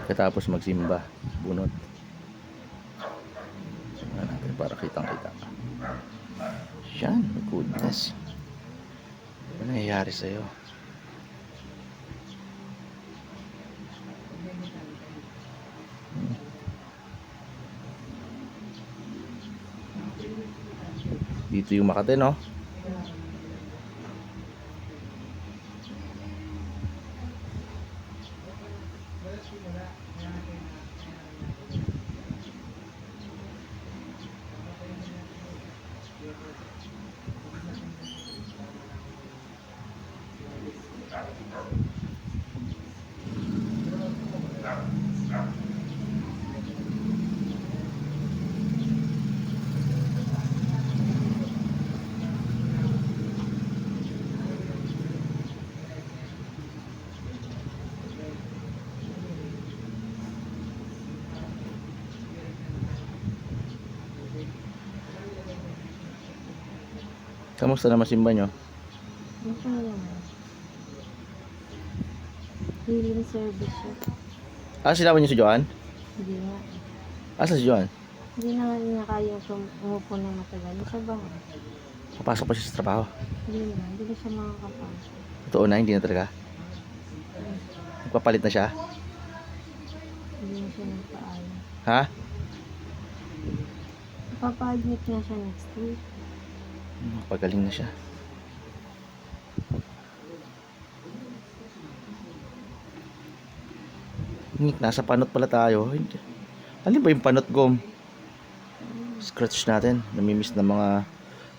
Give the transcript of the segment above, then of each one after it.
Pagkatapos magsimba, bunot. Tingnan natin para kitang-kita. Yan, my goodness. Ano nangyayari sa'yo? Dito yung Makati, no? Kamusta naman simba nyo? Ito lang. Healing service siya. Sinama nyo si Joan? Hindi nga. Asa si Joan? Hindi na niya kaya umupo ng matagal. Sa bahay. Papasok pa siya sa trabaho. Hindi na. Hindi na siya makakapasok. Totoo na, hindi na talaga. Magpapalit na siya? Hindi na siya nagpaalam. Ha? Ipapa-admit na siya next week. Pagaling na siya. Nasa panot pala tayo. Alin ba yung panot, Gom? Scratch natin. Namimiss ng mga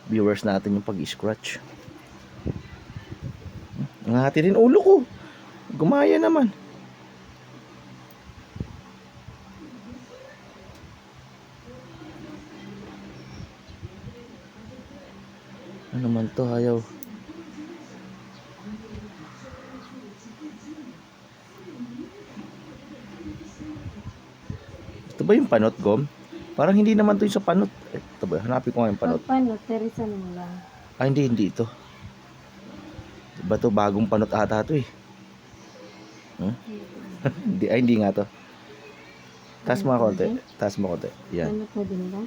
viewers natin yung pag-scratch. Ngati rin ulo ko. Gumaya naman. Ano naman to, ayaw. Ito ba yung panot, Gom? Parang hindi naman to yung sa panot. Ito ba? Hanapin ko nga yung panot. Paano? Terisan mo lang. Hindi ito. Diba to? Bagong panot ata to eh. Hindi nga to. Taas mo konti. Taas mo konti. Yan. Paano po din ba?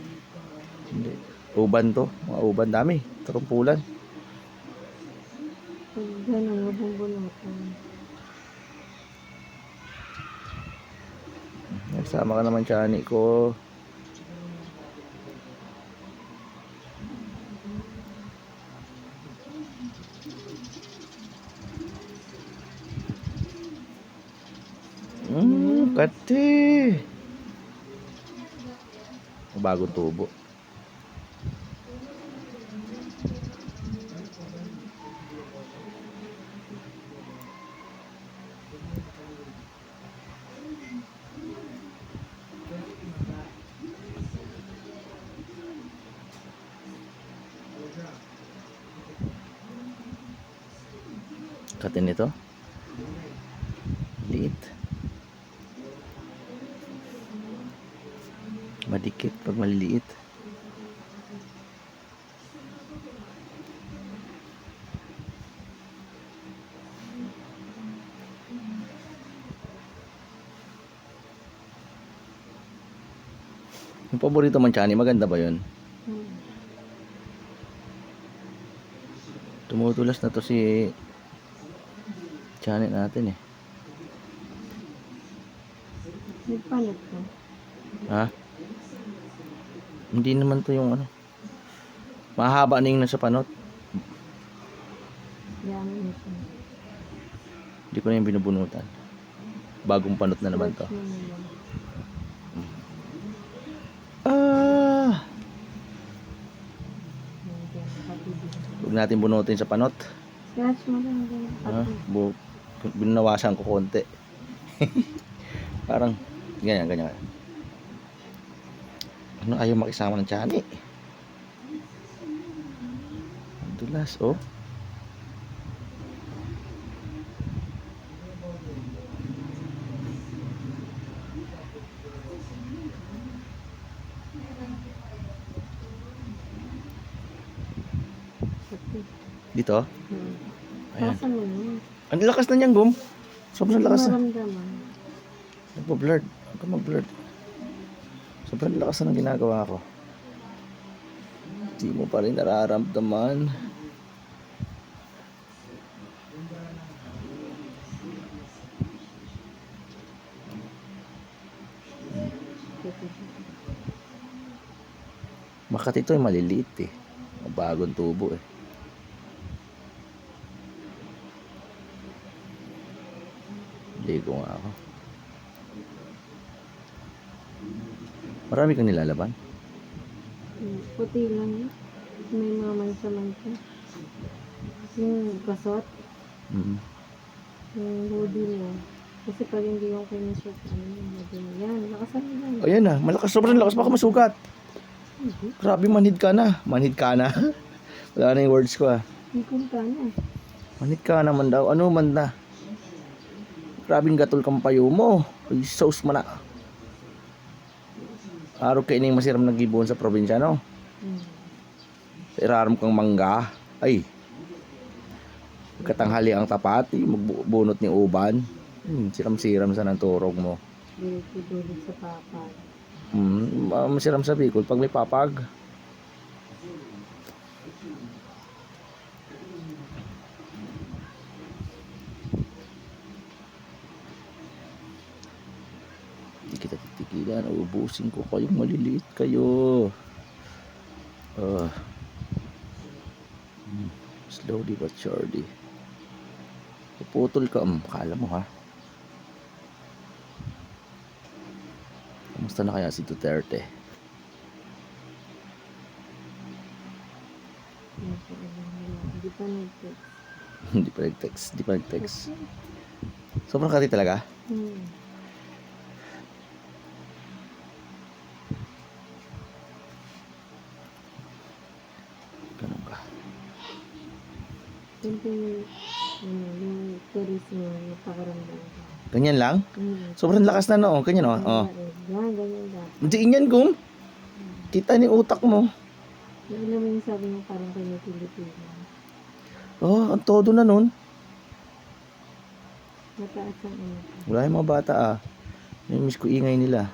Hindi. Uban to. Mga uban. Dami. Tarumpulan. Pag gano'n, mabubunutan. Nagsama ka naman, Chani ko. Kati. Bagong tubo. Kati nito. Liit. Madikit pag maliliit. Yung paborito mong Chani, maganda ba yun? Tumutulas na to si Chani natin eh. Nagpalit ko. Ha? Hindi naman to yung ano. Mahaba na yung nasa panot. Yaman na siya. Hindi ko na yung binubunutan. Bagong panot na naman to. Huwag natin bunutin sa panot. Scratch mo lang din. Binawasan ko konti. Parang ganyan. Ano, ayaw makisama ng Chani. Dulas, oh. Dito? Ayan. Kasan mo yun? Ang lakas na niyan, Gum. Sobrang lakas na. Maramdaman. Nagpo-blurred. Huwag ka mag-blurred. Sobrang lakas na ng ginagawa ko. Hindi mo pa rin nararamdaman. Makati ito ay maliliit eh. Bagong tubo eh. Ligo nga ako. Marami kang nilalaban? Puti lang yun. May mga mansa-mansa. Yung kasot, Mm. yung body niya. Kasi pag hindi yung kinishoot, ano yung body niya. Yan, lakasan mo yan. Ayan na, malakas, sobrang lakas, baka masugat. Grabe, manhid ka na. Manhid ka na? Wala na yung words ko ah. Ikon ka na. Manhid ka naman daw. Ano man na? Grabing gatol kang payo mo. Ay, sauce mo na. Araw kayo na yung masiram na gibuon sa probinsya, no? Sa iraram kang mangga. Ay. Katanghali ang tapat. Magbunot ni uban. Siram-siram sa ng turog mo. Dulog sa papag. Masiram sa Bicol pag may papag. Hindi kita titigilan. Ubusin ko kayong maliliit kayo. Slowly but surely. Puputol ka. Kala mo ha. Kamusta na kaya si Duterte? Hindi pa nag-text. Hindi pa nag-text. Hindi pa nag-text. Sobrang kati talaga. Ganun ka. Siyempre, yung tourism yung pakaramdam ko. Ganyan lang? Sobrang lakas na no. Ganyan o. Oh. Yan, ganyan lang. Hindi inyan gum. Kita ni utak mo. Yung alam mo yung sabi mo parang kayo Pilipino. Oh, ang todo na nun. Mataas ang ano. Wala yung mga bata ah. Miss ko ingay nila.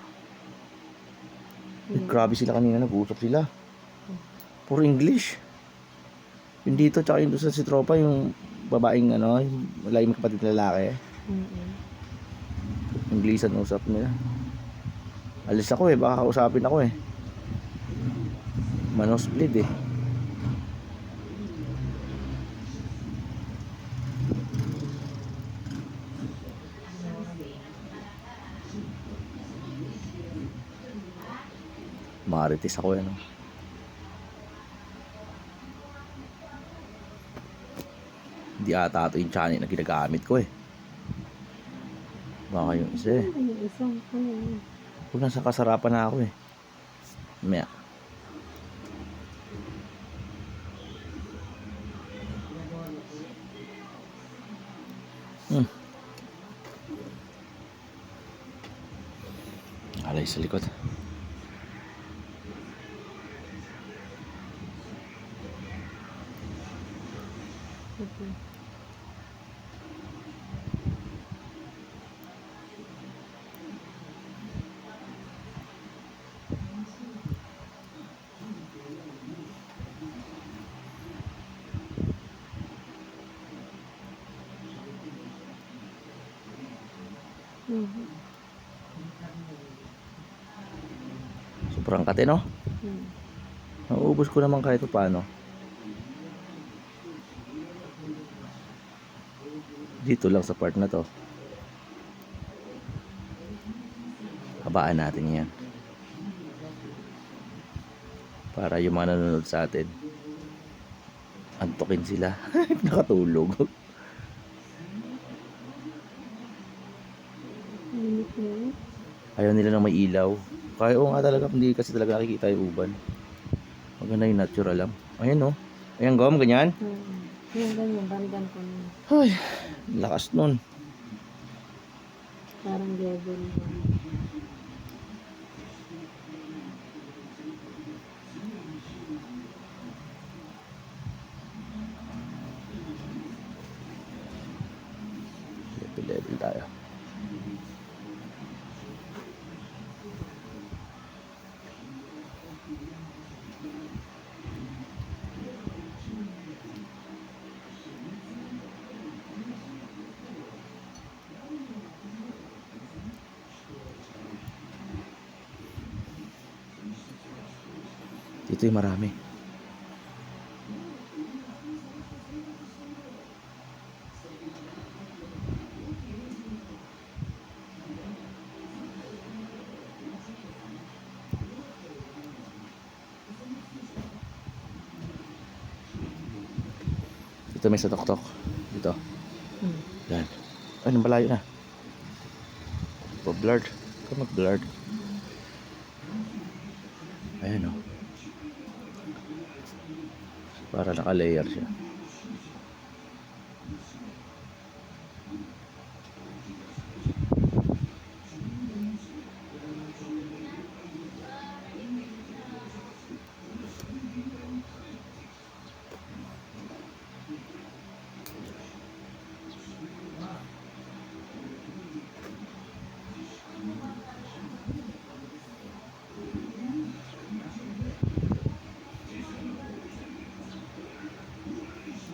Grabe sila kanina. Nag-uusap sila. Puro English. Yung dito tsaka yung doon sa si tropa. Yung babaeng ano. Yung laing kapatid na lalaki. Inglesan usap nila. Alis ako eh. Baka kausapin ako eh. Manosplid eh. Marites ako eh no. Hindi ata ito yung channel na ginagamit ko eh. Baka yung isa eh. Yung isang ano. Kung nasa kasarapan na ako eh. Maya. Alay sa likod. Okay. Sobrang kate no? Nauubos ko naman kahit paano. Dito lang sa part na to. Habaan natin yan. Para yung mga nanonood sa atin, antukin sila. Nakatulog. Ayaw nila ng may ilaw. Kaya oo nga talaga, hindi kasi talaga nakikita yung uban. Maganda yung natural lang. Ayan no. Ayan gom, ganyan. Yung ganyan, bandan ko na. Ay, lakas nun. Parang level. Level tayo. Dito yung marami. Dito may sa tok-tok. Dito. Yan. Ay, nang malayo na. Blurred. Ito mag-blurred. Ayan o. Para naka-layer siya.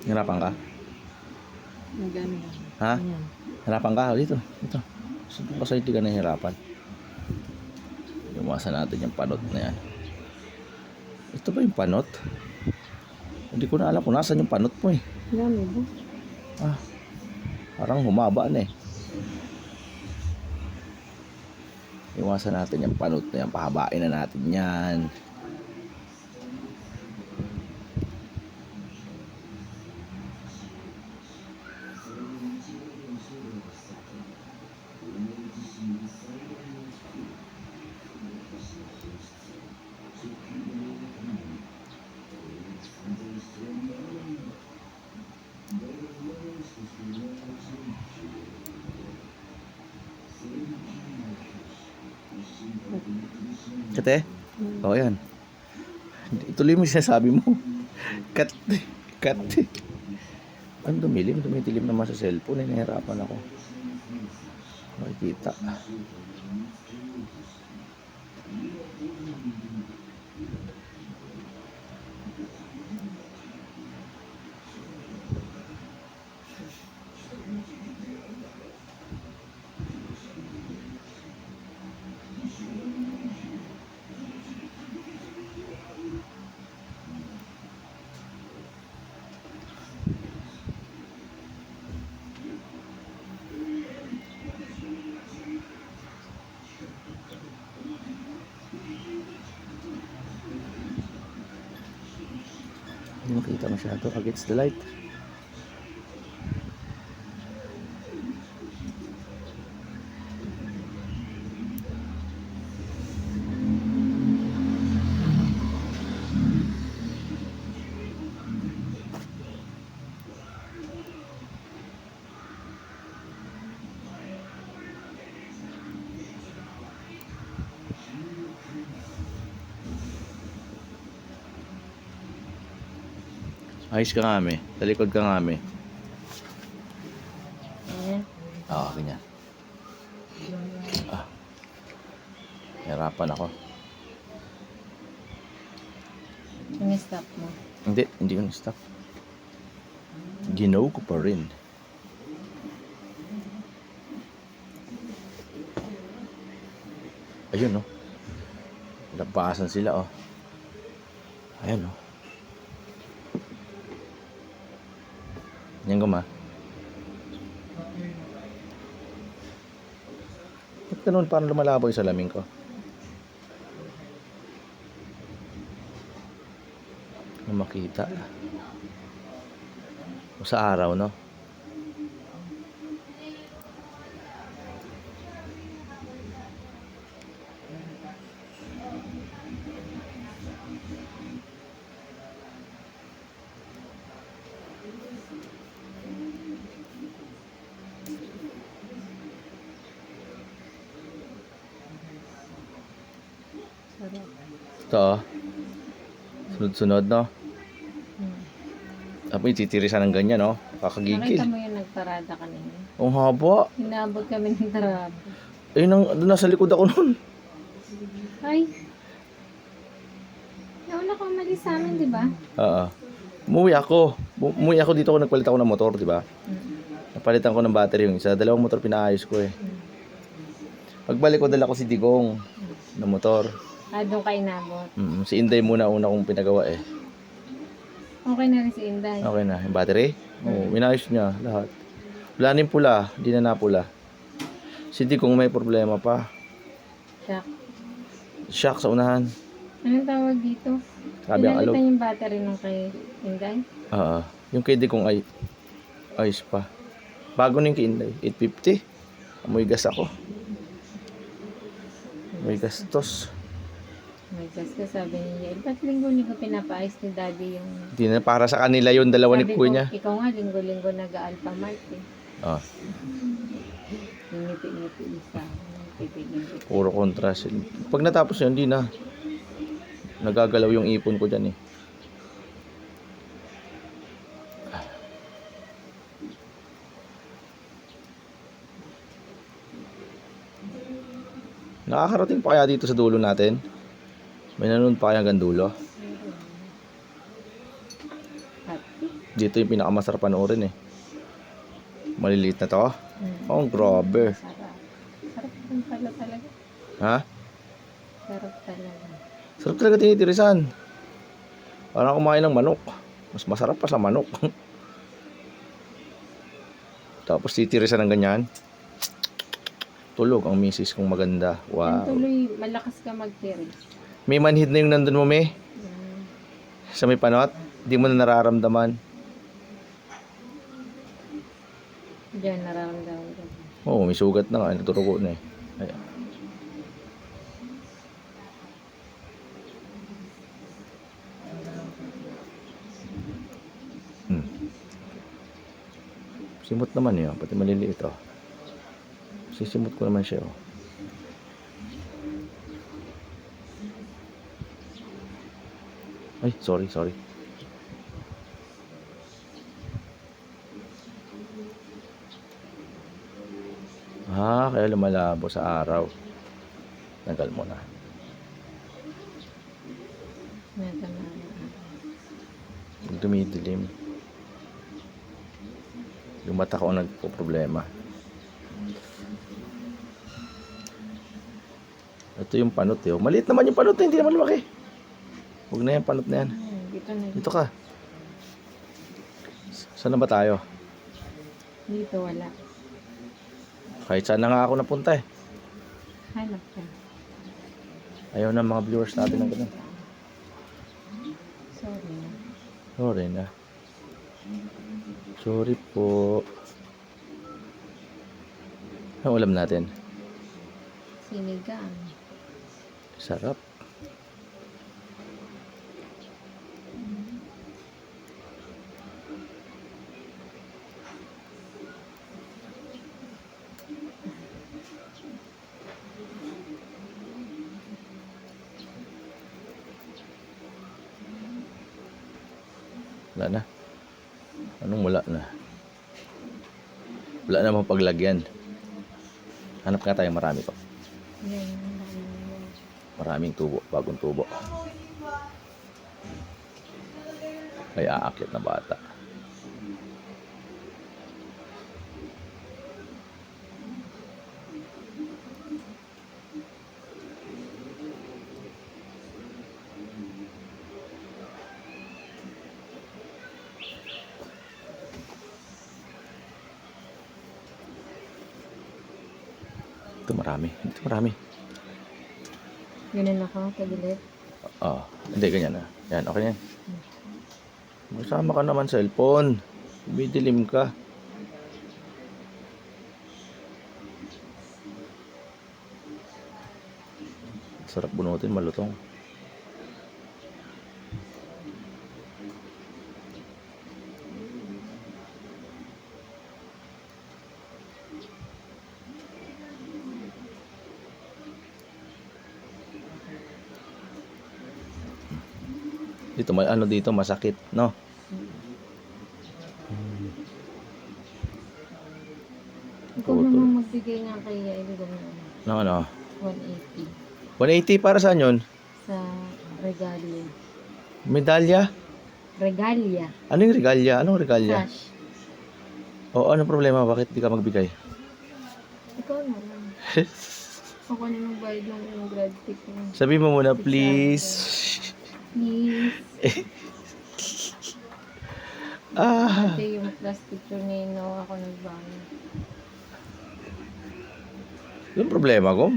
Hirapan ka? Magano. Ha? Ayan. Hirapan ka? Dito. Dito. Saan pa sa'yo di ka nahihirapan? Iwasan natin yung panot na yan. Ito ba yung panot? Hindi ko na alam kung nasan yung panot mo eh. Dami ba? Ah, parang humaba na eh. Iwasan natin yung panot na yan. Pahabain na natin yan. Kate? Oo, yan. Ituloy mo yung sinasabi mo. Cut. Cut. Ang dumilim. Dumidilim naman sa cellphone. Nahihirapan ako. Makikita. Hindi makita masyado against the light. Ayos ka nga, me. Talikod ka nga, me. Ayan. Oo, ganyan. Ah. Hirapan ako. Yung stop mo. Hindi ko na-stop. Ginaw ko pa rin. Ayun, no. Lapasan sila, oh. Ayun, no. Yan guma. Ba't ganun? Paano lumalabo yung salamin ko? Na makita. O sa araw, no? Sarap. Ito, oh. Sunod-sunod, no? Hmm. Tapos ititirisan ng ganyan, no? Kakagigil. Nakita mo yung nagparada kanina? Ang haba. Hinabot kami ng tarabo. Eh, doon nasa likod ako nun. Ay! Nauna ka umalis sa amin, di ba? Oo. Umuwi ako dito, ako nagpalit ako ng motor, di ba? Napalitan ko ng battery yung isa. Dalawang motor pinaayos ko eh. Pagbalik ko, dala ko si Digong na motor. Doon ka inabot. Si Inday muna una kong pinagawa eh. Okay na rin si Inday. Okay na. Yung battery? Oo, inayos niya lahat. Wala rin pula. Di na napula. Hindi kung may problema pa. Shock. Shock sa unahan. Anong tawag dito? Sabi ang alog. Pinalitan yung battery nung kay Inday? Oo. Yung kay Di kong ay ayos pa. Bago na yung kay Inday. 850. Amoy gas ako. May gastos. May gas ka, sabi niya. Ba't linggo-linggo pinapaayos ni Daddy yung... Hindi na para sa kanila yung dalawa ni Sabi kuya ko, niya. ikaw nga, linggo-linggo nag-Alpha Mart eh. Ah, Ngiti-ngiti isa. Ngiti-ngiti. puro contrast. Pag natapos yun, hindi na. Nagagalaw yung ipon ko dyan eh. Nakakarating pa kaya dito sa dulo natin? May nanonood pa kaya hanggang dulo? Happy. Dito yung pinakamasarap panoorin eh. Maliliit na to. Oh, grabe. Sarap. Sarap din pala talaga. Ha? Sarap talaga. Sarap talaga tinitirisan. Parang kumain ng manok. Mas masarap pa sa manok. Tapos titirisan ng ganyan. Tulog ang misis kong maganda. Yan Wow. tuloy, malakas ka mag-carry. May manhid na yung nandun mo, me. Sa may panot. Di mo na nararamdaman. Diyan, nararamdaman ko. Oo, may sugat na nga. Naturugo na eh. Ayan. Simot naman yun. Pati maliliit oh. Sisimot ko naman siya oh. Ay, sorry. Kaya lumalabo sa araw. Tanggal mo na. Pag dumidilim. Yung mata ko ang nagpo-problema. Ito yung panot eh. Maliit naman yung panot eh. Hindi naman lumaki. Huwag na yan, panot na yan. Dito na. Dito ka. Saan na ba tayo? Dito wala. Kahit saan na nga ako napunta eh. Hanap ka. Ayaw na mga viewers natin ng ganun. Sorry. Sorry na. Sorry po. Ang ulam natin. Sinigang. Sarap. Wala na. Anong wala na? Wala namang paglagyan. Hanap nga tayo, marami to. Yan. Maraming tubo, bagong tubo. May aakyat na bata. Ito marami. Ganun ako, tagilid. Hindi, ganyan na. Yan, okay na yan. Masama ka naman sa cellphone. Bidilim ka. Sarap bunutin, malutong. Dito may ano dito masakit, no? Ikaw naman magbigay nga kay Yael Ng ano? 180 180 para saan yun? sa regalia. Medalya? Regalia. Ano yung regalya? Anong regalya? Cash. O anong problema? Bakit di ka magbigay? Ikaw naman. Ako na magbayad ng grad pick ko. Sabi mo muna, please. Please. Ah. Ate, yung class picture ni No, ako nagbayad. Yung problema ko.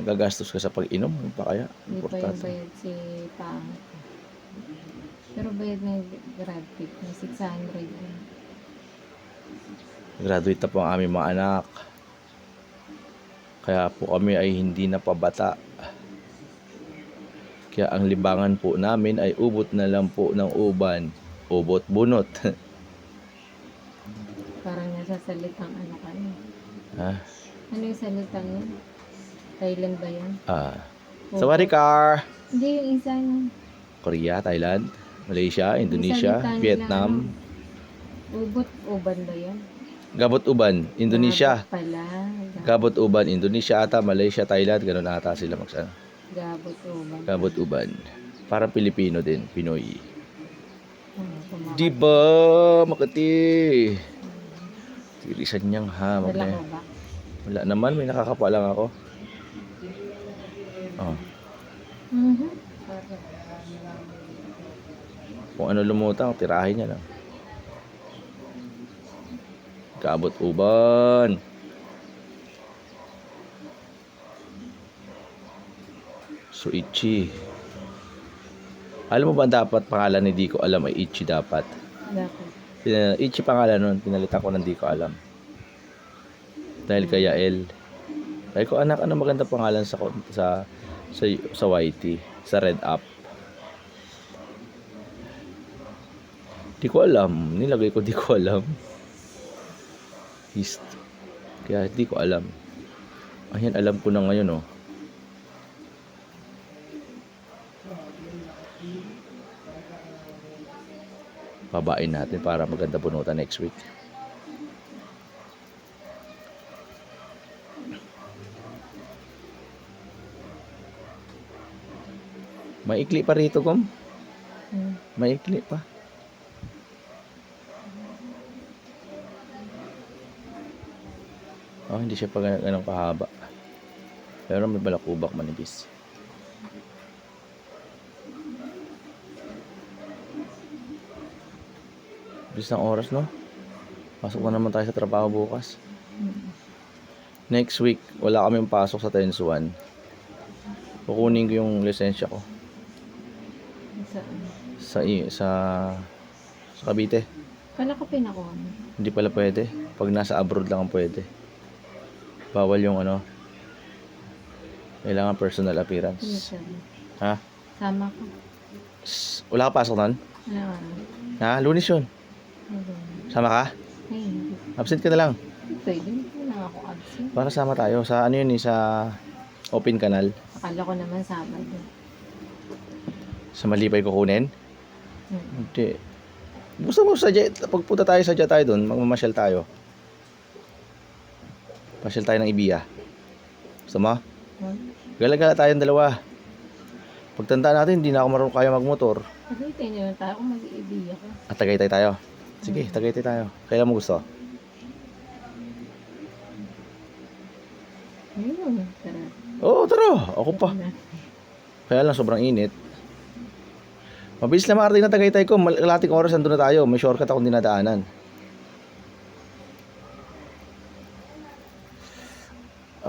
Nagagastos ka sa pag-inom. Ano pa kaya? Hindi pa yung Importante. bayad si Pang. Pero bayad na yung grad pick na 600 yun. Graduate na po ang aming mga anak. Kaya po kami ay hindi na pabata. Kaya ang libangan po namin ay ubot na lang po ng uban. Ubot bunot. Parang nasa salitang ano ka na. Ha? Ano yung salitang yun? Thailand ba yan? Sawadikar. Hindi, yung isa na. Korea, Thailand, Malaysia, Yung Indonesia, salita nila, Vietnam. Ubot, uban ba yan? Gabot uban, Indonesia. Gabot pala. Gabot uban, Indonesia ata, Malaysia, Thailand, ganun ata sila magsana. Gabot, uban. Gabot uban. Parang Pilipino din, Pinoy. Kumakot. Di ba, Makati? Tirisan niyang ha. Dala ko ba? Wala naman, may nakakapa lang ako. Oh. Kung ano lumutang, tirahin niya lang. Gabot uban. Suichi. Alam mo ba dapat pangalan ni Di ko alam ay Ichi dapat? Bakit? Ichi pangalan nun, pinalitan ko ng Di ko alam. Dahil kay Yael. Sabi ko, anak, ano maganda pangalan sa YT, sa Red App. Di ko alam. Nilagay ko, di ko alam. Kaya di ko alam. Ayan, alam ko na ngayon, oh. Babain natin para maganda bunutan next week. Maikli pa rito, Gom. Maikli pa. Oh, hindi siya pa ganang kahaba. Pero may balakubak manipis. Bilis ng oras, no? Pasok na naman tayo sa trabaho bukas. Next week, wala kaming pasok sa Tense 1. Kukunin ko yung lisensya ko. Sa Cavite. Kala ko pinakuha mo. Hindi pala pwede. Pag nasa abroad lang ang pwede. Bawal yung ano. Kailangan personal appearance. Ha? Sama ka. Wala ka pasok nun? Ano? Ha? Lunes yun. Sama ka? Ay, hindi. Absent ka na lang. Pwede. Hindi lang ako absent. Para sama tayo. Sa ano yun sa open canal. Akala ko naman Sabado. Sa Malipay kukunin? Hindi. Gusto mo sa jet, pagpunta tayo sa jet tayo doon, magmamasyal tayo. Pasyal tayo ng Ibiya. Gusto mo? Gala-gala tayong dalawa. Pagtandaan natin, hindi na ako marunong kaya magmotor. Tagaytay na lang tayo kung mag-iibiya ka. At Tagaytay tayo. Sige, Tagaytay tayo. Kailan mo gusto? Ayun, tara. Oo, tara. Ako pa. Kaya lang sobrang init. Mabilis na makarating na Tagaytay ko. Kalating oras nandun na tayo. May shortcut akong dinadaanan.